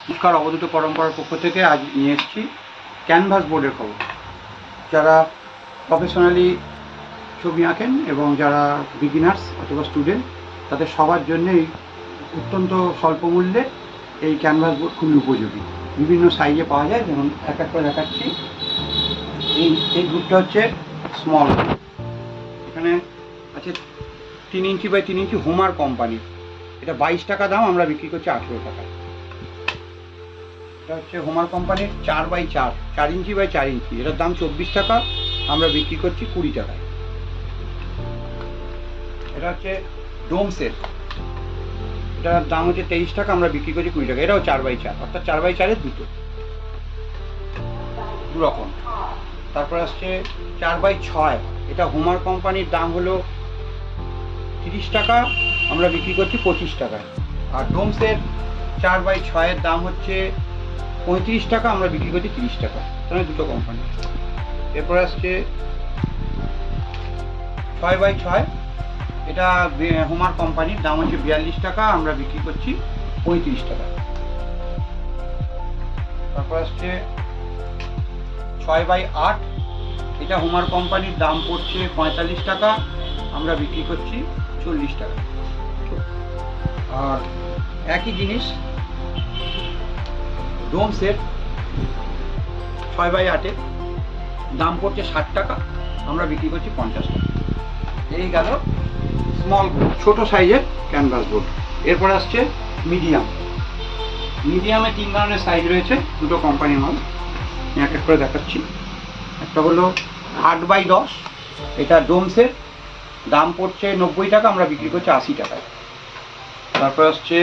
নমস্কার, অবধূত পরম্পরার পক্ষ থেকে আজ নিয়ে এসেছি ক্যানভাস বোর্ডের খবর। যারা প্রফেশনালি ছবি আঁকেন এবং যারা বিগিনার্স অথবা স্টুডেন্ট, তাদের সবার জন্যেই অত্যন্ত স্বল্প মূল্যে এই ক্যানভাস বোর্ড খুবই উপযোগী। বিভিন্ন সাইজে পাওয়া যায়, যেমন এক এক করে দেখাচ্ছি। এই গ্রুপটা হচ্ছে স্মল। এখানে আছে 3 inch by 3 inch Homer company. এটা 22 টাকা দাম, আমরা বিক্রি করছি 18 টাকায়। এটা হচ্ছে হোমার কোম্পানির 4x4, 4 ইঞ্চি বাই 4 ইঞ্চি। এটার দাম 24 টাকা, আমরা বিক্রি করছি 20 টাকায়। এটা হচ্ছে ডোমসের, এটার দাম হচ্ছে 23 টাকা, আমরা বিক্রি করছি 20 টাকা। এটাও 4x4, অর্থাৎ 4x4-এর দুটো, দু রকম। তারপর আসছে 4x6, এটা হোমার কোম্পানির দাম হলো 30 টাকা, আমরা বিক্রি করছি 25 টাকায়। আর ডোমসের 4x6-এর দাম হচ্ছে 35 টাকা, আমরা বিক্রি করছি 30 টাকা। তাহলে দুটো কোম্পানি। এরপর আসছে 6x6, এটা হোমার কোম্পানির দাম হচ্ছে 42 টাকা, আমরা বিক্রি করছি 35 টাকা। তারপর আসছে 6x8, এটা হোমার কোম্পানির দাম পড়ছে 45 টাকা, আমরা বিক্রি করছি 40 টাকা। আর একই জিনিস ডোমসের 6x8-এর দাম পড়ছে 60 টাকা, আমরা বিক্রি করছি 50 টাকা। এই গেল স্মল বোর্ড, ছোটো সাইজের ক্যানভাস বোর্ড। এরপর আসছে মিডিয়াম। মিডিয়ামে 3 ধরনের সাইজ রয়েছে, দুটো কোম্পানির মাল। এক এক করে দেখাচ্ছি। একটা হলো 8x10, এটা ডোমসের, দাম পড়ছে 90 টাকা, আমরা বিক্রি করছি 80 টাকায়। তারপর আসছে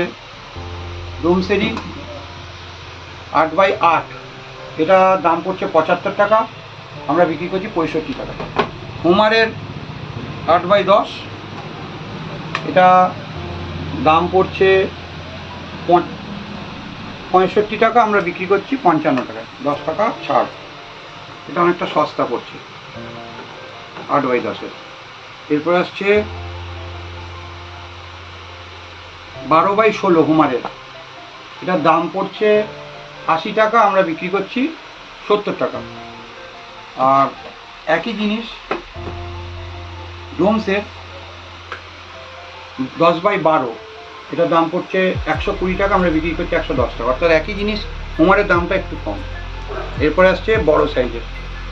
ডোমসেরই 8x8, এটা দাম পড়ছে 75 টাকা, আমরা বিক্রি করছি 65 টাকা। হোমারের 8x10, এটা দাম পড়ছে 65 টাকা, আমরা বিক্রি করছি 55 টাকায়, 10 টাকা ছাড়। এটা অনেকটা সস্তা পড়ছে 8x10-এর। এরপর আসছে 12x16 হোমারের, এটার দাম পড়ছে 80 টাকা, আমরা বিক্রি করছি 70 টাকা। আর একই জিনিস ডোমসের 10x12, এটার দাম পড়ছে 120 টাকা, আমরা বিক্রি করছি 110 টাকা। অর্থাৎ একই জিনিস, হোমারের দামটা একটু কম। এরপরে আসছে বড় সাইজের।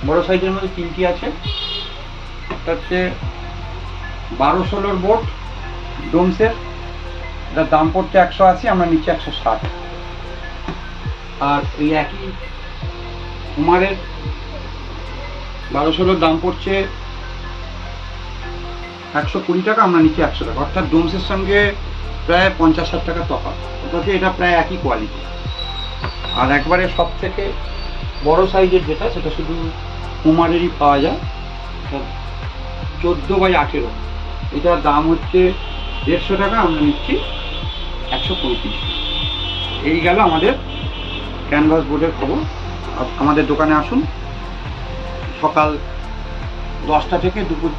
বড় সাইজের মধ্যে 3টি আছে। একটা হচ্ছে 12x16 বোর্ড ডোমসের, এটার দাম পড়ছে 180, আমরা নিচ্ছি 160। আর এই একই হোমারের 12x16 দাম পড়ছে 120 টাকা, আমরা নিচ্ছি 100 টাকা। অর্থাৎ ডোমসের সঙ্গে প্রায় 50-60 টাকা তফাৎ, অর্থাৎ এটা প্রায় একই কোয়ালিটি। আর একবারে সব থেকে বড় সাইজের যেটা, সেটা শুধু হোমারেরই পাওয়া যায়, 14x18, এটার দাম হচ্ছে 150 টাকা, আমরা নিচ্ছি 135। এই গেল আমাদের ক্যানভাস বোর্ডের খবর। আমাদের দোকানে আসুন, সকাল 10টা থেকে দুপুর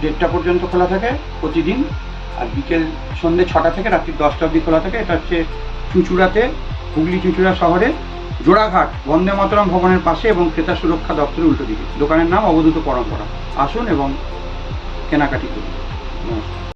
1:30 পর্যন্ত খোলা থাকে প্রতিদিন। আর বিকেল সন্ধ্যে 6টা থেকে রাত্রি 10টা অবধি খোলা থাকে। এটা হচ্ছে চুঁচুড়াতে, হুগলি চুঁচুড়া শহরে জোড়াঘাট বন্দে মাতরম ভবনের পাশে এবং ক্রেতা সুরক্ষা দপ্তরের উল্টো দিকে। দোকানের নাম অবধূত পরম্পরা। আসুন এবং কেনাকাটি করুন। নমস্কার।